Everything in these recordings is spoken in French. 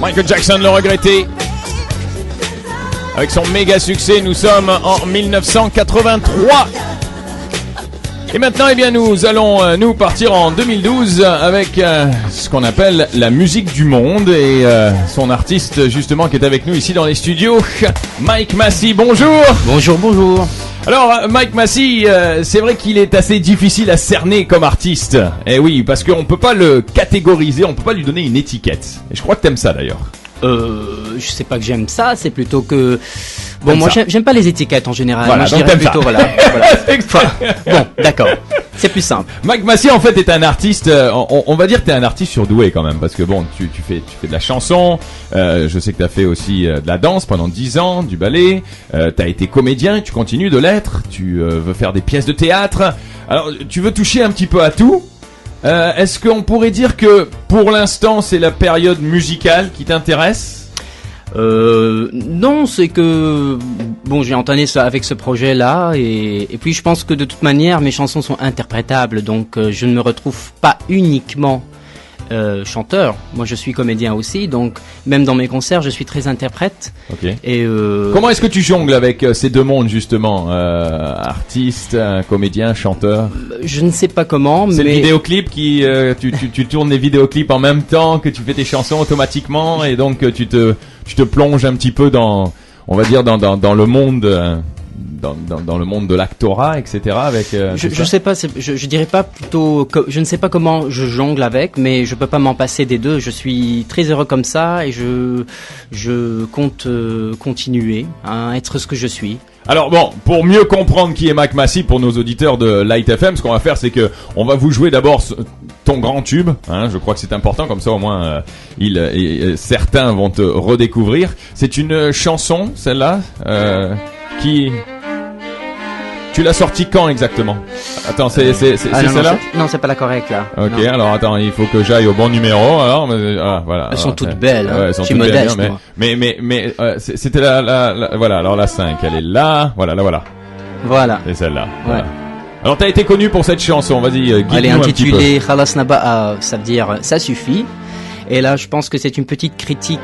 Michael Jackson le regretté. Avec son méga succès, nous sommes en 1983. Et maintenant, eh bien, nous allons nous partir en 2012 avec ce qu'on appelle la musique du monde et son artiste justement qui est avec nous ici dans les studios, Mike Massey. Bonjour. Bonjour, bonjour. Alors Mike Massey, c'est vrai qu'il est assez difficile à cerner comme artiste. Eh oui, parce qu'on peut pas le catégoriser, on peut pas lui donner une étiquette. Et je crois que t'aimes ça d'ailleurs. Je sais pas que j'aime ça, c'est plutôt que... Bon, T'aimes moi ça. j'aime pas les étiquettes en général. Voilà, moi je donc dirais t'aimes plutôt, ça. voilà. Bon, d'accord. C'est plus simple. Mike Massey en fait est un artiste, on va dire que t'es un artiste surdoué quand même, parce que bon, tu fais de la chanson, je sais que t'as fait aussi de la danse pendant 10 ans, du ballet, t'as été comédien, tu continues de l'être, tu veux faire des pièces de théâtre, alors tu veux toucher un petit peu à tout. Est-ce qu'on pourrait dire que pour l'instant c'est la période musicale qui t'intéresse ? Non, c'est que bon, j'ai entamé ça avec ce projet-là et puis je pense que de toute manière mes chansons sont interprétables, donc je ne me retrouve pas uniquement chanteur. Moi, je suis comédien aussi, donc même dans mes concerts, je suis très interprète. Ok. Et Comment est-ce que tu jongles avec ces deux mondes justement, artiste, comédien, chanteur? je ne sais pas comment, C'est mais le vidéoclip qui tu tournes les vidéoclips en même temps que tu fais tes chansons automatiquement et donc tu te plonges un petit peu dans, on va dire dans le monde dans le monde de l'actorat, etc. avec je sais pas, je dirais pas plutôt je ne sais pas comment je jongle avec, mais je peux pas m'en passer des deux. Je suis très heureux comme ça et je compte continuer à être ce que je suis. Alors bon, pour mieux comprendre qui est Mike Massey pour nos auditeurs de Light FM, ce qu'on va faire, c'est que on va vous jouer d'abord ton grand tube. Hein, je crois que c'est important, comme ça au moins certains vont te redécouvrir. C'est une chanson, celle-là, qui... Tu l'as sortie quand exactement? Attends, c'est celle-là? Non, c'est pas la correcte là. Ok, Non. alors attends, il faut que j'aille au bon numéro. Alors, voilà. Elles sont Alors, toutes belles. Hein. Ouais, elles sont je suis toutes belles, modeste. mais moi. c'était la voilà. Alors la 5, elle est là. Voilà, là voilà. Voilà. C'est celle-là. Ouais. Voilà. Alors t'as été connu pour cette chanson. Vas-y, guide-nous Elle est un petit peu. intitulée Khalas Naba'a, ça veut dire ça suffit. Et là, je pense que c'est une petite critique.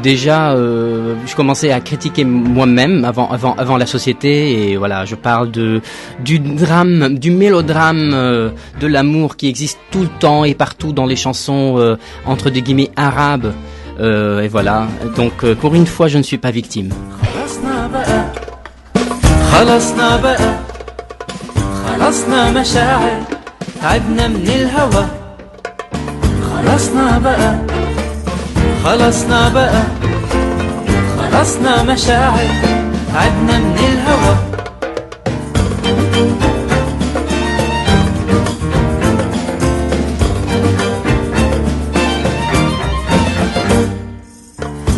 Déjà, je commençais à critiquer moi-même avant la société. Et voilà, je parle du drame, du mélodrame de l'amour qui existe tout le temps et partout dans les chansons entre des guillemets arabes. Et voilà. Donc, pour une fois, je ne suis pas victime. خلصنا بقى خلصنا مشاعر تعبنا من الهوى خلصنا بقى خلصنا بقى خلصنا مشاعر تعبنا من الهوى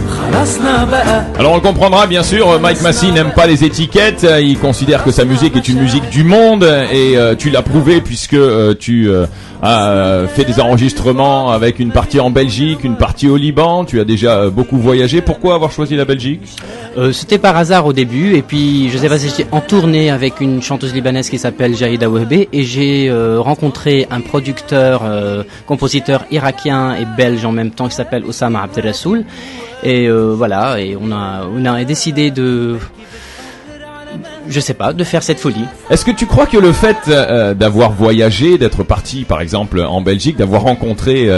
خلصنا بقى. Alors on le comprendra bien sûr, Mike Massey n'aime pas les étiquettes, il considère que sa musique est une musique du monde et tu l'as prouvé puisque tu as fait des enregistrements avec une partie en Belgique, une partie au Liban, tu as déjà beaucoup voyagé. Pourquoi avoir choisi la Belgique? C'était par hasard au début et puis je sais pas si j'étais en tournée avec une chanteuse libanaise qui s'appelle Jahida Wahbe et j'ai rencontré un producteur, compositeur irakien et belge en même temps qui s'appelle Oussama Abdelrassoul et voilà, et on a décidé de, je sais pas, de faire cette folie. Est-ce que tu crois que le fait d'avoir voyagé, d'être parti par exemple en Belgique, d'avoir rencontré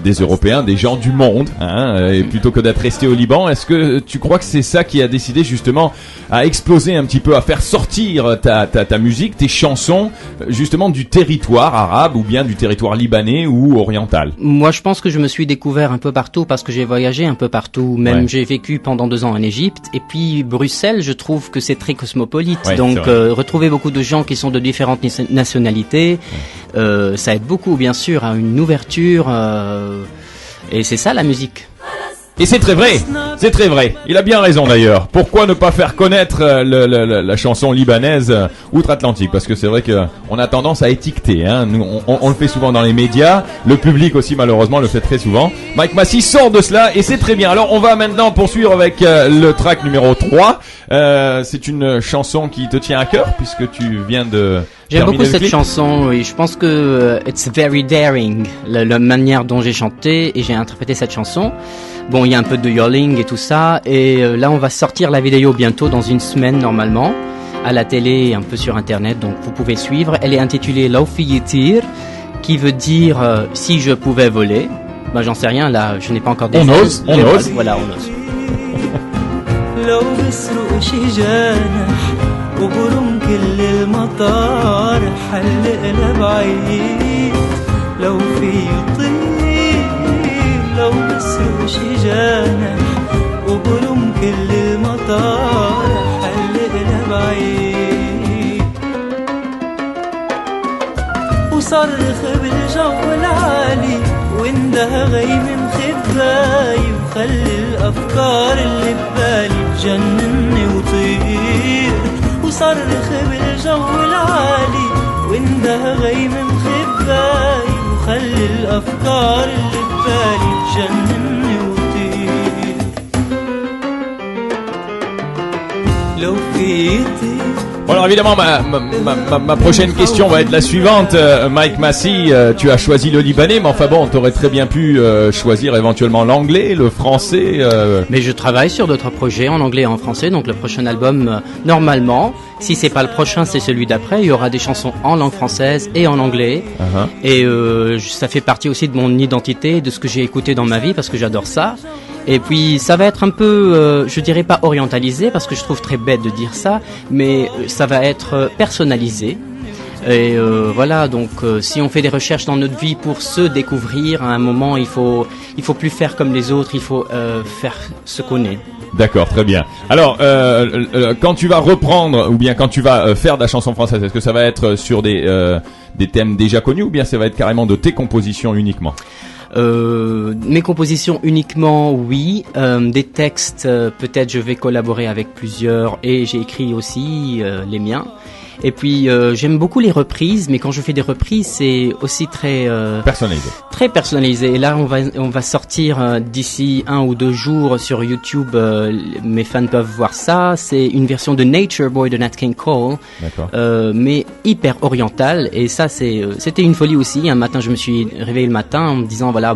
des Européens, des gens du monde, hein, et plutôt que d'être resté au Liban, est-ce que tu crois que c'est ça qui a décidé justement à exploser un petit peu, à faire sortir ta musique, tes chansons, justement du territoire arabe ou bien du territoire libanais ou oriental? Moi, je pense que je me suis découvert un peu partout parce que j'ai voyagé un peu partout. Même Ouais. j'ai vécu pendant 2 ans en Égypte et puis Bruxelles, je trouve que c'est très cosmopolite. Ouais, donc c'est vrai. retrouver beaucoup de gens qui sont de différentes nationalités, ça aide beaucoup, bien sûr, à une ouverture. Et c'est ça la musique. Et c'est très vrai, c'est très vrai. Il a bien raison d'ailleurs. Pourquoi ne pas faire connaître la chanson libanaise outre-Atlantique? Parce que c'est vrai que on a tendance à étiqueter. Hein. Nous, on le fait souvent dans les médias. Le public aussi, malheureusement, le fait très souvent. Mike Massey sort de cela et c'est très bien. Alors, on va maintenant poursuivre avec le track numéro 3. C'est une chanson qui te tient à cœur puisque tu viens de J'aime terminer beaucoup le cette clip. chanson, et je pense que it's very daring, la manière dont j'ai chanté et j'ai interprété cette chanson. Bon, il y a un peu de yelling et tout ça, et là on va sortir la vidéo bientôt, dans une semaine normalement, à la télé et un peu sur internet, donc vous pouvez suivre. Elle est intitulée Law fi yitir, qui veut dire si je pouvais voler. Ben j'en sais rien, là je n'ai pas encore des On ose, on ose. Voilà, on ose. لو بسرق شي جناح وبرم كل المطار حلقنا بعيد لو في يطير لو بسرق شي جناح وبرم كل المطار حلقنا بعيد وصرخ بالجو العالي وانده غيم مخباي وخلي الأفكار اللي ببالي تجنني وطير وصرخ بالجو العالي وانده غيم مخباي وخلي الأفكار اللي ببالي تجنني وطير لو في طير. Bon, alors évidemment, ma prochaine question va être la suivante. Mike Massey, tu as choisi le libanais, mais enfin bon, t'aurais très bien pu choisir éventuellement l'anglais, le français. Mais je travaille sur d'autres projets en anglais et en français, donc le prochain album, normalement, si c'est pas le prochain, c'est celui d'après, il y aura des chansons en langue française et en anglais. Et ça fait partie aussi de mon identité, de ce que j'ai écouté dans ma vie, parce que j'adore ça. Et puis ça va être un peu, je dirais pas orientalisé, parce que je trouve très bête de dire ça, mais ça va être personnalisé. Et voilà, donc si on fait des recherches dans notre vie pour se découvrir, à un moment il faut plus faire comme les autres, il faut faire ce qu'on est. D'accord, très bien. Alors, quand tu vas reprendre, ou bien quand tu vas faire de la chanson française, est-ce que ça va être sur des thèmes déjà connus, ou bien ça va être carrément de tes compositions uniquement? Mes compositions uniquement, oui. Des textes, peut-être je vais collaborer avec plusieurs, et j'ai écrit aussi les miens. Et puis j'aime beaucoup les reprises, mais quand je fais des reprises, c'est aussi très personnalisé. Très personnalisé. Et là, on va sortir d'ici 1 ou 2 jours sur YouTube. Mes fans peuvent voir ça. C'est une version de Nature Boy de Nat King Cole, mais hyper orientale. Et ça, c'était une folie aussi. Un matin, je me suis réveillé le matin en me disant voilà,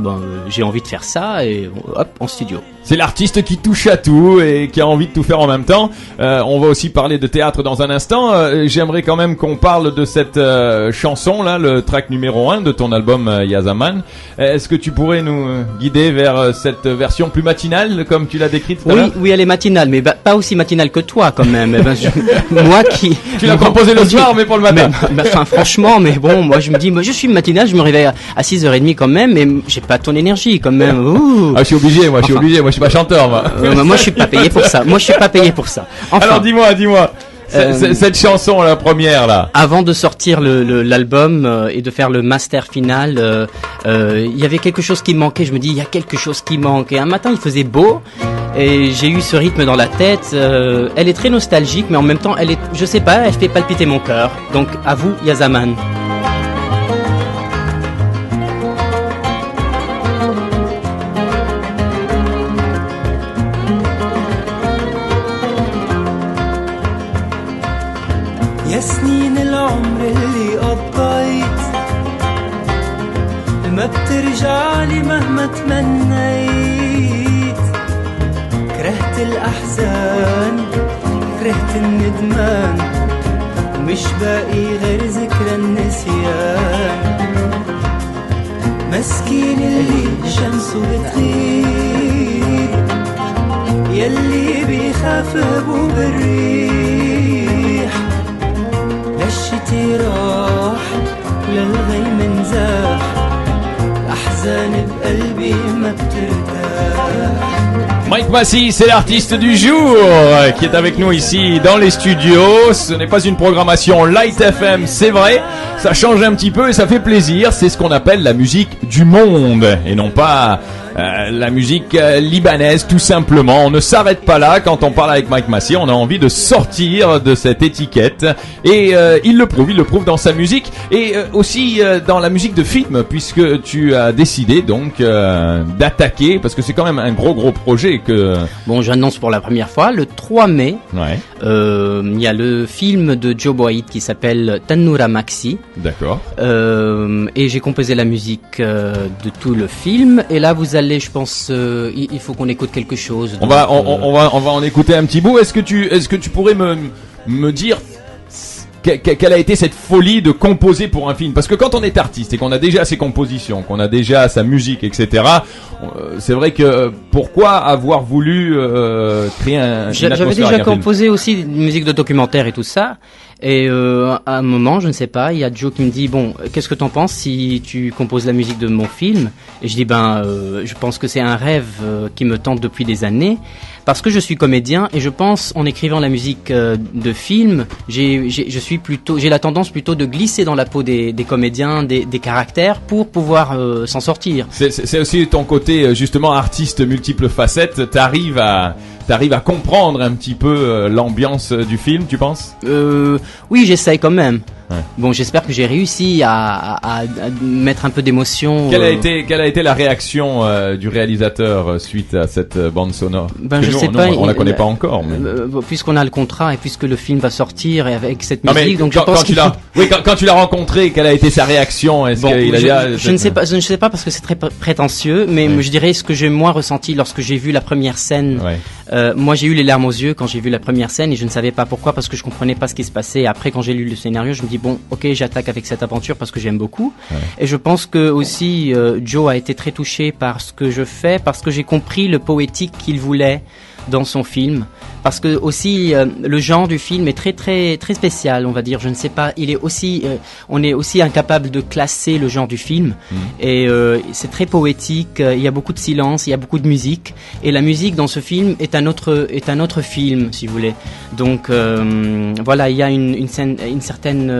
j'ai envie de faire ça, et hop, en studio. C'est l'artiste qui touche à tout et qui a envie de tout faire en même temps. On va aussi parler de théâtre dans un instant. J'aimerais quand même qu'on parle de cette chanson là, le track numéro 1 de ton album Yazaman. Est-ce que tu pourrais nous guider vers cette version plus matinale comme tu l'as décrite tout à l'heure? Oui, elle est matinale, mais pas aussi matinale que toi quand même. Moi qui... Tu l'as composé le soir, mais pour le matin. Enfin, franchement, mais bon, moi je me dis, je suis matinale, je me réveille à 6h30 quand même, mais j'ai pas ton énergie quand même. Ouh. Ah, je suis obligé, moi je suis pas chanteur, moi. Moi je suis pas payé pour ça. Enfin, alors dis-moi. Cette chanson, la première là. Avant de sortir l'album et de faire le master final, il y avait quelque chose qui manquait. Je me dis, il y a quelque chose qui manque. Et un matin, il faisait beau et j'ai eu ce rythme dans la tête. Elle est très nostalgique, mais en même temps, je sais pas, elle fait palpiter mon cœur. Donc, à vous, Yazaman. يا سنين العمر اللي قضيت ما بترجع لي مهما تمنيت كرهت الأحزان كرهت الندمان ومش باقي غير ذكرى النسيان مسكين اللي شمسه بتغيب يلي بيخاف هبوب الريح الشتي راح للغيم نزاح الأحزان بقلبي ما بترتاح. Mike Massey, c'est l'artiste du jour qui est avec nous ici dans les studios. Ce n'est pas une programmation Light FM, c'est vrai. Ça change un petit peu et ça fait plaisir. C'est ce qu'on appelle la musique du monde et non pas la musique libanaise tout simplement. On ne s'arrête pas là quand on parle avec Mike Massey, on a envie de sortir de cette étiquette et il le prouve dans sa musique et aussi dans la musique de film puisque tu as décidé donc d'attaquer parce que c'est quand même un gros projet que... Bon, j'annonce pour la première fois le 3 mai. Ouais. Il y a le film de Joe Boyd qui s'appelle Tannoura Maxi. D'accord. Et j'ai composé la musique de tout le film. Et là, vous allez, je pense, il faut qu'on écoute quelque chose. On va en écouter un petit bout. Est-ce que tu pourrais me dire quelle a été cette folie de composer pour un film? Parce que quand on est artiste et qu'on a déjà ses compositions, qu'on a déjà sa musique, etc., c'est vrai que pourquoi avoir voulu créer une atmosphère? J'avais déjà composé aussi une musique de documentaire et tout ça. Et à un moment, je ne sais pas, il y a Joe qui me dit bon, qu'est-ce que t'en penses si tu composes la musique de mon film? Et je dis je pense que c'est un rêve qui me tente depuis des années. Parce que je suis comédien et je pense en écrivant la musique de film, j'ai la tendance plutôt de glisser dans la peau des comédiens, des caractères pour pouvoir s'en sortir. C'est aussi ton côté justement artiste multiples facettes. T'arrives à comprendre un petit peu l'ambiance du film, tu penses? Oui, j'essaye quand même. Ouais. Bon, j'espère que j'ai réussi à mettre un peu d'émotion. Quelle a été la réaction du réalisateur suite à cette bande sonore? Je sais pas. On la connaît pas encore. Mais... puisqu'on a le contrat et puisque le film va sortir et avec cette musique, donc je pense quand tu l'as rencontré, quelle a été sa réaction? Est-ce qu'il a je ne sais pas parce que c'est très prétentieux, mais je dirais ce que j'ai moins ressenti lorsque j'ai vu la première scène. Ouais. Moi, j'ai eu les larmes aux yeux quand j'ai vu la première scène et je ne savais pas pourquoi parce que je comprenais pas ce qui se passait. Après, quand j'ai lu le scénario, je me dis bon, ok, j'attaque avec cette aventure parce que j'aime beaucoup. Ouais. Et je pense que aussi Joe a été très touché par ce que je fais parce que j'ai compris le poétique qu'il voulait dans son film. Parce que aussi le genre du film est très spécial, on va dire. Je ne sais pas, il est aussi, on est aussi incapable de classer le genre du film. Et c'est très poétique. Il y a beaucoup de silence, il y a beaucoup de musique. Et la musique dans ce film est un autre film, si vous voulez. Donc voilà, il y a une certaine.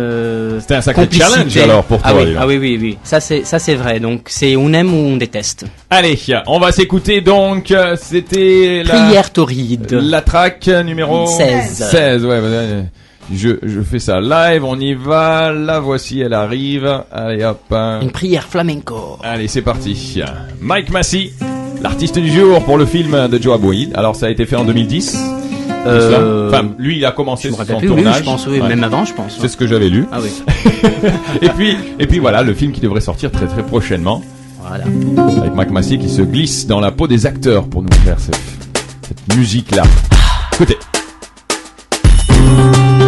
C'était un sacré complicité. challenge alors pour toi. Oui. Ça c'est vrai. Donc c'est on aime ou on déteste. Allez, on va s'écouter donc. C'était la Prière torride. La track numéro 16. Ouais. Je fais ça live, on y va. La voici, elle arrive. Allez hop. Une prière flamenco. Allez, c'est parti. Mike Massey, l'artiste du jour pour le film de Joe Boyd. Alors ça a été fait en 2010. Enfin, lui, il a commencé son tournage. Oui, je pense, oui, même avant, je pense. C'est ce que j'avais lu. Ah oui. et puis voilà, le film qui devrait sortir très prochainement. Voilà. Avec Mike Massey qui se glisse dans la peau des acteurs pour nous faire cette musique-là. Écoutez. Allah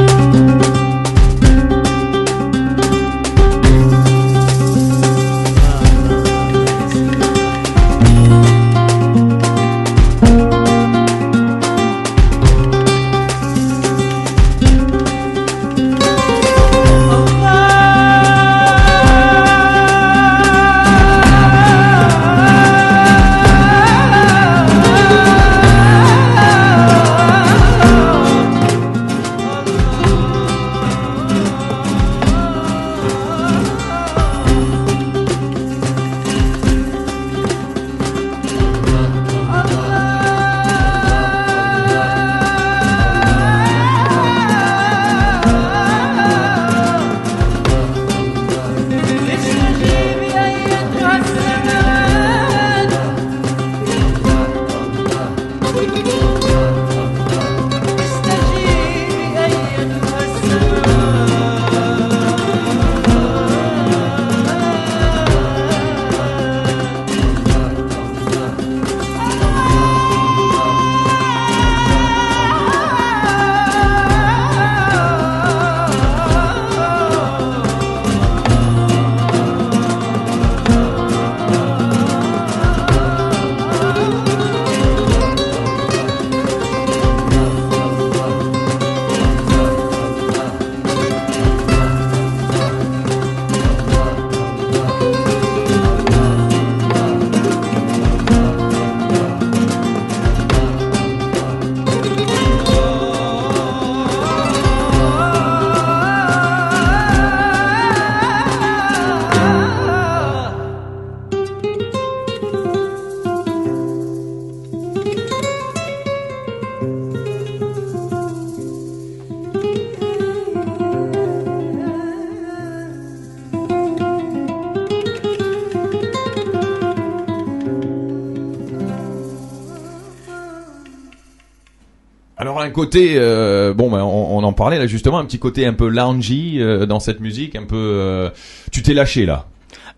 un côté, on en parlait là justement, un petit côté un peu loungy dans cette musique, un peu. Tu t'es lâché là.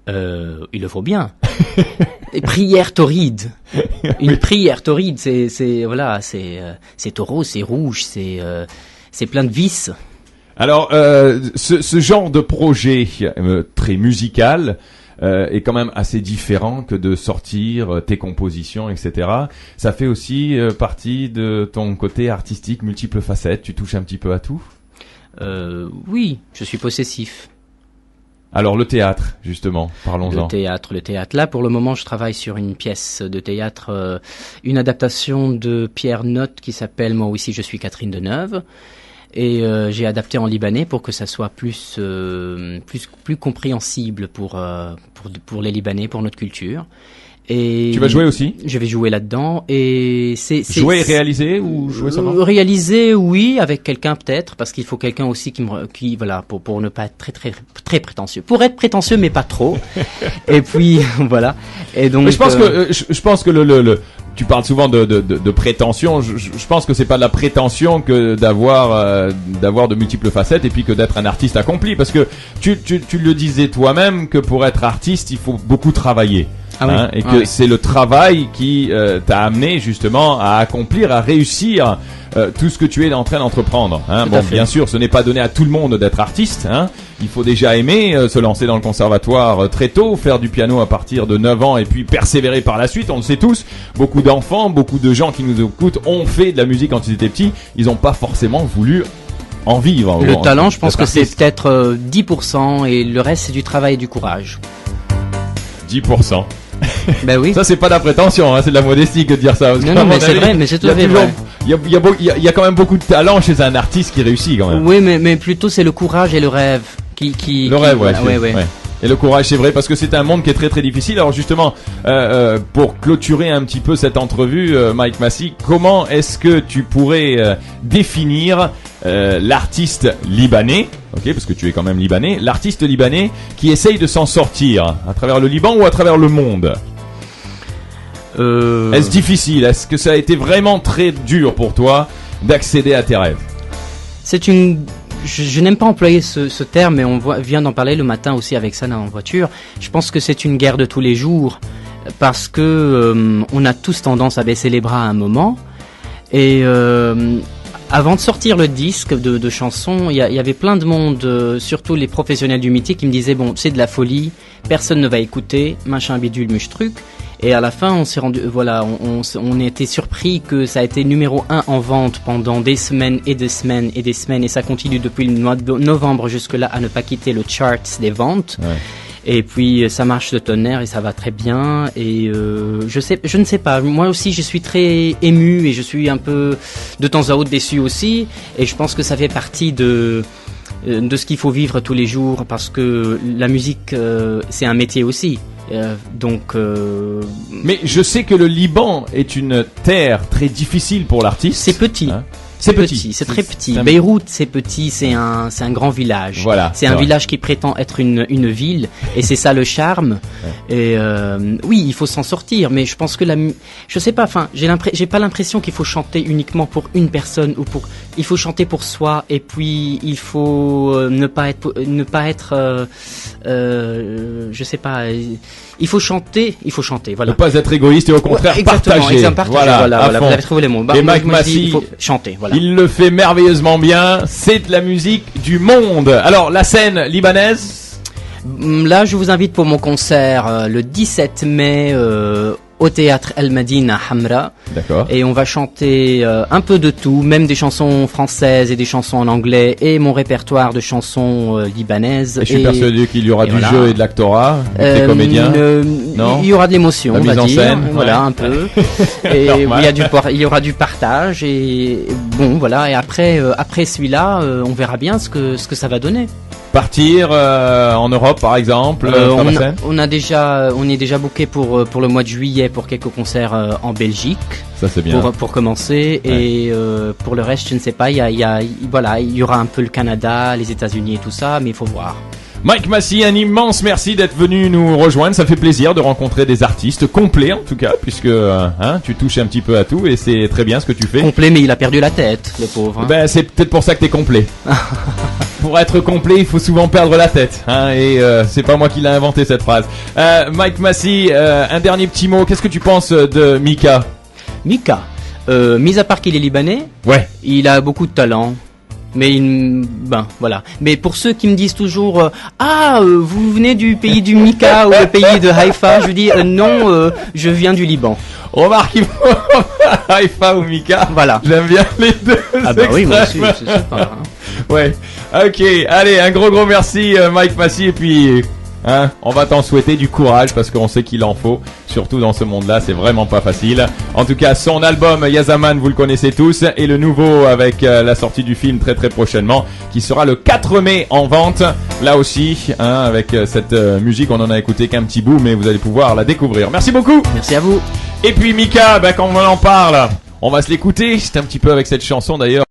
Il le faut bien. Et prière tauride. Une prière tauride, c'est taureau, c'est rouge, c'est plein de vices. Alors, ce genre de projet très musical est quand même assez différent que de sortir tes compositions, etc. Ça fait aussi partie de ton côté artistique, multiples facettes. Tu touches un petit peu à tout. Oui, je suis possessif. Alors le théâtre, justement, parlons-en. Le théâtre. Là, pour le moment, je travaille sur une pièce de théâtre, une adaptation de Pierre Notte qui s'appelle Moi aussi, je suis Catherine Deneuve. Et j'ai adapté en libanais pour que ça soit plus compréhensible pour les Libanais, pour notre culture. Et tu vas jouer aussi? Je vais jouer là-dedans et c'est jouer et réaliser ou jouer seulement? Réaliser, oui, avec quelqu'un peut-être, parce qu'il faut quelqu'un aussi qui voilà, pour ne pas être très prétentieux. Pour être prétentieux mais pas trop. Et puis voilà. Et donc. Mais je pense que tu parles souvent de prétention. Je pense que c'est pas de la prétention que d'avoir de multiples facettes et puis que d'être un artiste accompli, parce que tu le disais toi-même que pour être artiste il faut beaucoup travailler. Et que c'est le travail qui t'a amené justement à accomplir, à réussir tout ce que tu es en train d'entreprendre. Bien sûr, ce n'est pas donné à tout le monde d'être artiste. Il faut déjà aimer se lancer dans le conservatoire très tôt, faire du piano à partir de 9 ans et puis persévérer par la suite. On le sait tous, beaucoup d'enfants, beaucoup de gens qui nous écoutent ont fait de la musique quand ils étaient petits. Ils n'ont pas forcément voulu en vivre. Le talent, je pense que c'est peut-être 10% et le reste c'est du travail et du courage. 10%. Ben oui. Ça c'est pas de la prétention, c'est de la modestie que de dire ça. Non, mais c'est vrai, mais c'est tout à fait vrai. Il y a quand même beaucoup de talent chez un artiste qui réussit quand même. Oui, mais plutôt c'est le courage et le rêve le rêve, ouais. Et le courage, c'est vrai, parce que c'est un monde qui est très très difficile. Alors justement, pour clôturer un petit peu cette entrevue, Mike Massy, comment est-ce que tu pourrais définir l'artiste libanais, parce que tu es quand même libanais, l'artiste libanais qui essaye de s'en sortir à travers le Liban ou à travers le monde? Est-ce difficile? Est-ce que ça a été vraiment très dur pour toi d'accéder à tes rêves? Je n'aime pas employer ce terme, mais vient d'en parler le matin aussi avec Sana en voiture. Je pense que c'est une guerre de tous les jours, parce que on a tous tendance à baisser les bras à un moment. Et avant de sortir le disque de chansons, il y avait plein de monde, surtout les professionnels du métier, qui me disaient bon, c'est de la folie, personne ne va écouter, machin bidule truc. Et à la fin, on s'est rendu, on a été surpris que ça a été numéro 1 en vente pendant des semaines et des semaines et des semaines, et ça continue depuis le mois de novembre jusque là à ne pas quitter le charts des ventes. Ouais. Et puis ça marche de tonnerre et ça va très bien. Et je ne sais pas. Moi aussi, je suis très ému et je suis un peu de temps à autre déçu aussi. Et je pense que ça fait partie de ce qu'il faut vivre tous les jours, parce que la musique, c'est un métier aussi. Mais je sais que le Liban est une terre très difficile pour l'artiste. C'est petit. C'est petit, c'est très petit. Beyrouth, c'est petit, c'est un grand village. Voilà, c'est un village qui prétend être une ville, et c'est ça le charme. Ouais. Et oui, il faut s'en sortir, mais je pense que je sais pas. Enfin, j'ai pas l'impression qu'il faut chanter uniquement pour une personne il faut chanter pour soi, et puis il faut ne pas être, je sais pas. Il faut chanter, voilà. Ne pas être égoïste et au contraire partager. Voilà, vous avez trouvé les mots. Et Mike Massy, il faut chanter, voilà. Il le fait merveilleusement bien, c'est de la musique du monde. Alors, la scène libanaise? Là, je vous invite pour mon concert le 17 mai au théâtre El Madina à Hamra. D'accord. Et on va chanter un peu de tout, même des chansons françaises et des chansons en anglais, et mon répertoire de chansons libanaises. Et je suis persuadé qu'il y aura du jeu et de l'actorat, des comédiens. Non, il y aura de l'émotion, on va dire. Scène, voilà, un peu. Et il y aura du partage, et bon, voilà. Et après celui-là, on verra bien ce que ça va donner. Partir en Europe, par exemple. On est déjà booké pour le mois de juillet pour quelques concerts en Belgique. Ça c'est bien. Pour commencer, ouais. Et pour le reste, je ne sais pas. Il y aura un peu le Canada, les États-Unis et tout ça, mais il faut voir. Mike Massey, un immense merci d'être venu nous rejoindre. Ça fait plaisir de rencontrer des artistes complets en tout cas, puisque tu touches un petit peu à tout et c'est très bien ce que tu fais. Complet, mais il a perdu la tête, le pauvre. Hein. Ben c'est peut-être pour ça que t'es complet. Pour être complet, il faut souvent perdre la tête. Et c'est pas moi qui l'ai inventé cette phrase. Mike Massey, un dernier petit mot. Qu'est-ce que tu penses de Mika? Mika, mis à part qu'il est libanais, Ouais. il a beaucoup de talent. Mais voilà. Mais pour ceux qui me disent toujours vous venez du pays du Mika ou le pays de Haïfa, je dis non, je viens du Liban. Remarque, il faut Haïfa ou Mika. Voilà. J'aime bien les deux. Ah bah oui, moi aussi, c'est super. Hein. Ouais. Ok. Allez, un gros merci Mike Massey et puis on va t'en souhaiter du courage parce qu'on sait qu'il en faut, surtout dans ce monde-là, c'est vraiment pas facile. En tout cas, son album Yazaman, vous le connaissez tous, et le nouveau avec la sortie du film très prochainement, qui sera le 4 mai en vente. Là aussi, avec cette musique, on en a écouté qu'un petit bout, mais vous allez pouvoir la découvrir. Merci beaucoup. Merci à vous. Et puis Mika, quand on en parle, on va se l'écouter. C'est un petit peu avec cette chanson d'ailleurs.